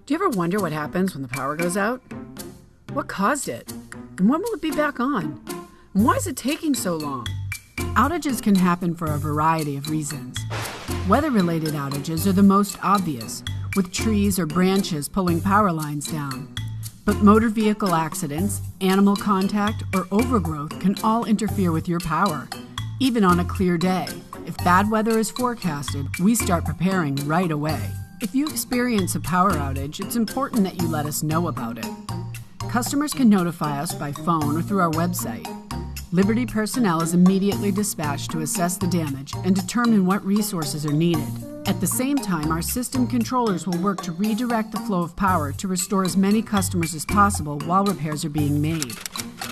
Do you ever wonder what happens when the power goes out? What caused it? And when will it be back on? And why is it taking so long? Outages can happen for a variety of reasons. Weather-related outages are the most obvious, with trees or branches pulling power lines down. But motor vehicle accidents, animal contact, or overgrowth can all interfere with your power, even on a clear day. If bad weather is forecasted, we start preparing right away. If you experience a power outage, it's important that you let us know about it. Customers can notify us by phone or through our website. Liberty personnel is immediately dispatched to assess the damage and determine what resources are needed. At the same time, our system controllers will work to redirect the flow of power to restore as many customers as possible while repairs are being made.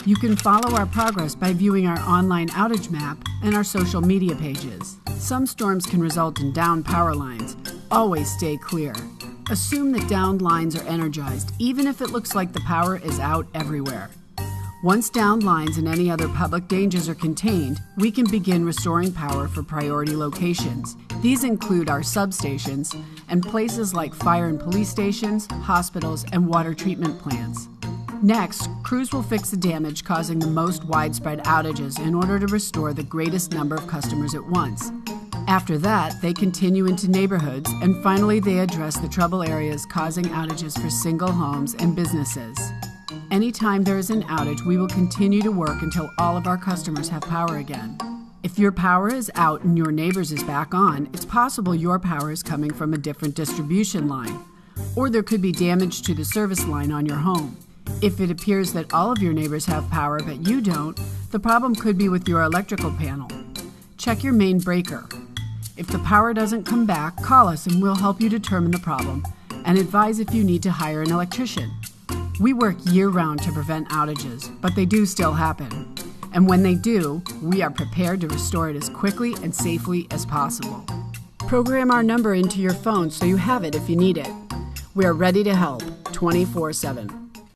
You can follow our progress by viewing our online outage map and our social media pages. Some storms can result in downed power lines. Always stay clear. Assume that downed lines are energized, even if it looks like the power is out everywhere. Once downed lines and any other public dangers are contained, we can begin restoring power for priority locations. These include our substations and places like fire and police stations, hospitals, and water treatment plants. Next, crews will fix the damage causing the most widespread outages in order to restore the greatest number of customers at once. After that, they continue into neighborhoods, and finally they address the trouble areas causing outages for single homes and businesses. Anytime there is an outage, we will continue to work until all of our customers have power again. If your power is out and your neighbor's is back on, it's possible your power is coming from a different distribution line, or there could be damage to the service line on your home. If it appears that all of your neighbors have power but you don't, the problem could be with your electrical panel. Check your main breaker. If the power doesn't come back, call us and we'll help you determine the problem and advise if you need to hire an electrician. We work year-round to prevent outages, but they do still happen. And when they do, we are prepared to restore it as quickly and safely as possible. Program our number into your phone so you have it if you need it. We are ready to help 24/7.